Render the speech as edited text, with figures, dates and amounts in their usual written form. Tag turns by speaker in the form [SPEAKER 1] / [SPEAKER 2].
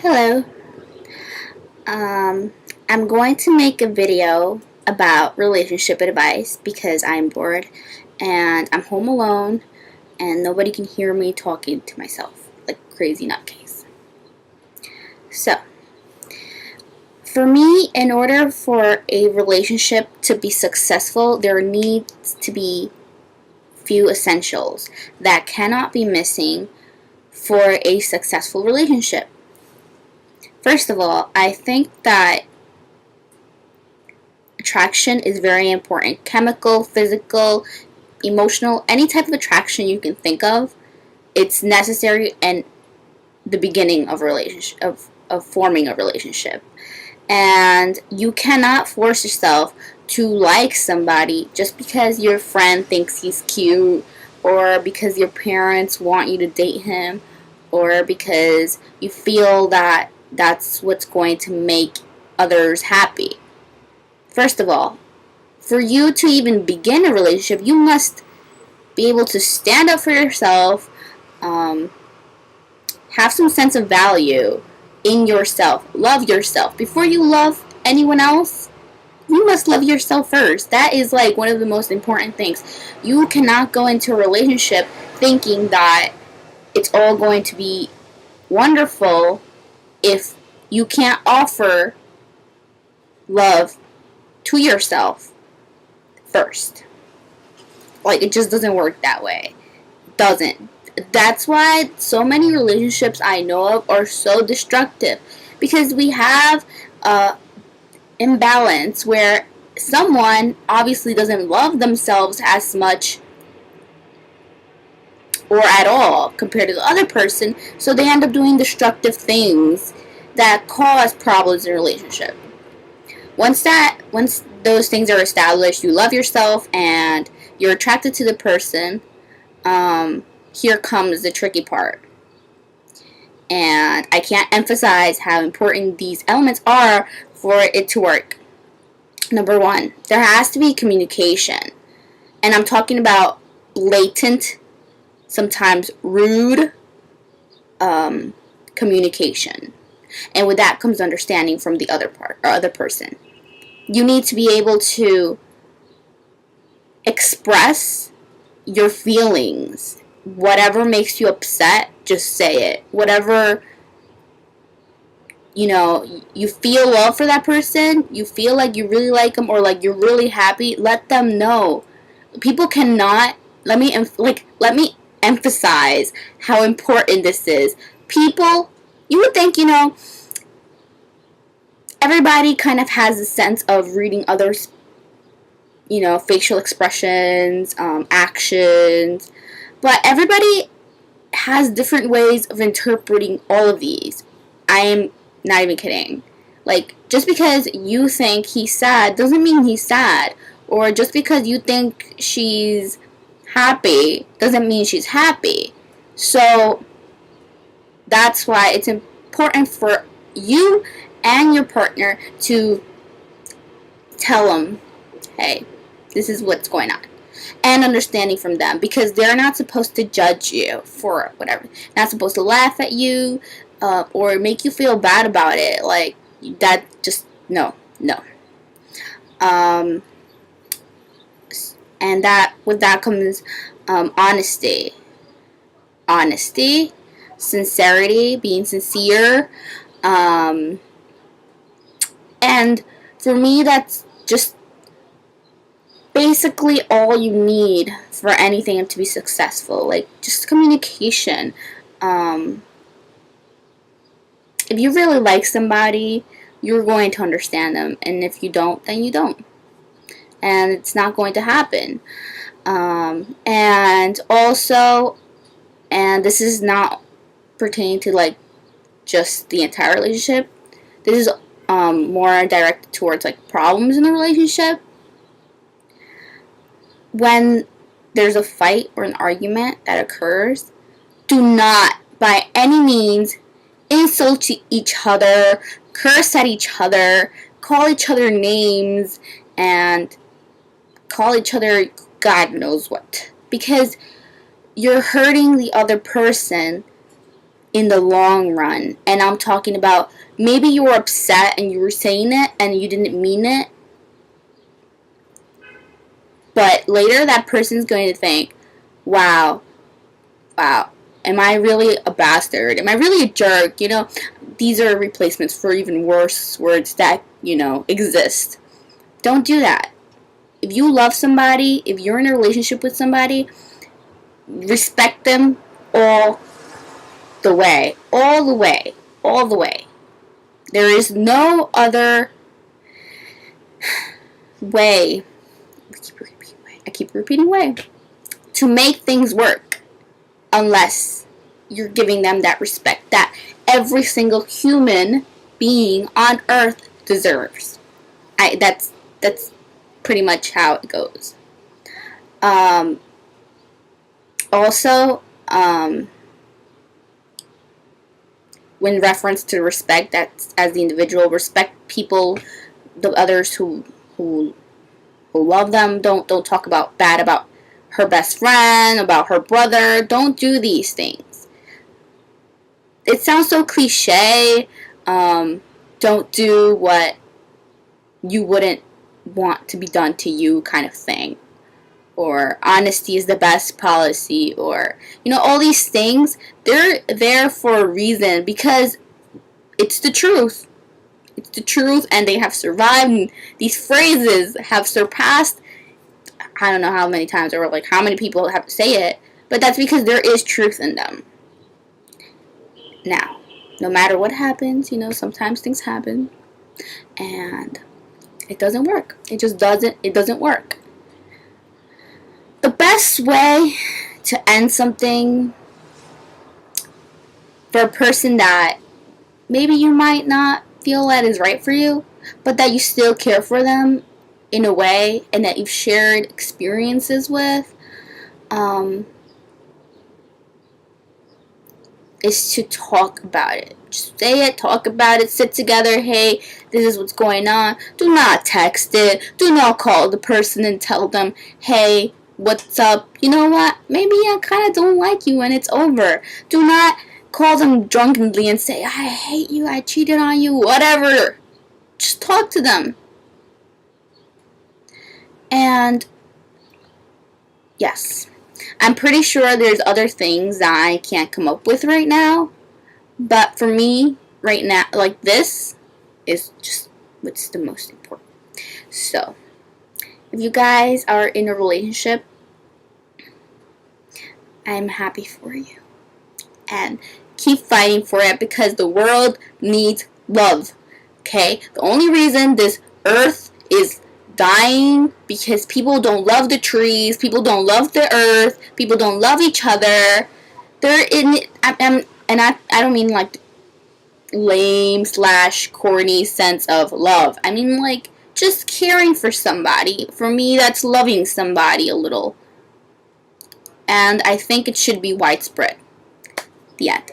[SPEAKER 1] Hello. Um, I'm going to make a video about relationship advice because I'm bored and I'm home alone and nobody can hear me talking to myself like crazy nutcase. So, for me, in order for a relationship to be successful, there needs to be few essentials that cannot be missing for a successful relationship. First of all, I think that attraction is very important. Chemical, physical, emotional, any type of attraction you can think of, it's necessary in the beginning of a relationship of forming a relationship. And you cannot force yourself to like somebody just because your friend thinks he's cute or because your parents want you to date him or because you feel that that's what's going to make others happy. First of all, for you to even begin a relationship, you must be able to stand up for yourself, um, have some sense of value in yourself, love yourself. Before you love anyone else, you must love yourself first. That is like one of the most important things. You cannot go into a relationship thinking that it's all going to be wonderful if you can't offer love to yourself first. Like, it just doesn't work that way. It doesn't. That's why so many relationships I know of are so destructive. Because we have a imbalance where someone obviously doesn't love themselves as much or at all compared to the other person, so they end up doing destructive things that cause problems in a relationship. Once those things are established, you love yourself and you're attracted to the person. Here comes the tricky part. And I can't emphasize how important these elements are for it to work. Number one, there has to be communication. And I'm talking about blatant, sometimes rude communication. And with that comes understanding from the other person. You need to be able to express your feelings. Whatever makes you upset, just say it. Whatever, you feel love for that person, you feel like you really like them or like you're really happy, let them know. People cannot, let me emphasize how important this is. People, you would think, everybody kind of has a sense of reading others, facial expressions, actions, but everybody has different ways of interpreting all of these. I am not even kidding. Like, just because you think he's sad doesn't mean he's sad. Or just because you think she's happy doesn't mean she's happy. So, that's why it's important for you and your partner to tell them, hey, this is what's going on. And understanding from them, because they're not supposed to judge you for whatever. Not supposed to laugh at you or make you feel bad about it. Like, that, just no. And that with that comes honesty, sincerity, being sincere, and for me, that's just basically all you need for anything to be successful. Like, just communication. If you really like somebody, you're going to understand them, and if you don't, then you don't, and it's not going to happen. And also, and this is not pertaining to like just the entire relationship, this is more directed towards like problems in the relationship. When there's a fight or an argument that occurs, do not by any means insult each other, curse at each other, call each other names, and call each other God knows what. Because you're hurting the other person in the long run. And I'm talking about maybe you were upset and you were saying it and you didn't mean it. But later that person's going to think, wow, am I really a bastard? Am I really a jerk? These are replacements for even worse words that, exist. Don't do that. If you love somebody, if you're in a relationship with somebody, respect them all the way. All the way. All the way. There is no other way. I keep repeating way. To make things work. Unless you're giving them that respect that every single human being on earth deserves. That's pretty much how it goes. Also, when reference to respect, that's as the individual, respect people, the others who love them. Don't talk bad about her best friend, about her brother. Don't do these things. It sounds so cliche. Don't do what you wouldn't want to be done to you kind of thing. Or honesty is the best policy. Or, all these things, they're there for a reason because it's the truth. It's the truth, and they have survived. And these phrases have surpassed, I don't know how many times or like how many people have to say it, but that's because there is truth in them. Now, no matter what happens, sometimes things happen and it doesn't work. It doesn't work. The best way to end something for a person that maybe you might not feel that is right for you, but that you still care for them in a way, and that you've shared experiences with, is to talk about it. Just say it, talk about it, sit together, hey, this is what's going on. Do not text it. Do not call the person and tell them, hey, what's up? You know what? Maybe I kind of don't like you and it's over. Do not call them drunkenly and say, I hate you, I cheated on you, whatever. Just talk to them. And yes, I'm pretty sure there's other things that I can't come up with right now. But for me, right now, like this is just what's the most important. So, if you guys are in a relationship, I'm happy for you. And keep fighting for it because the world needs love. Okay? The only reason this earth is dying because people don't love the trees, people don't love the earth, people don't love each other. They're in it, and I don't mean like lame / corny sense of love. I mean like just caring for somebody. For me, that's loving somebody a little. And I think it should be widespread. The end.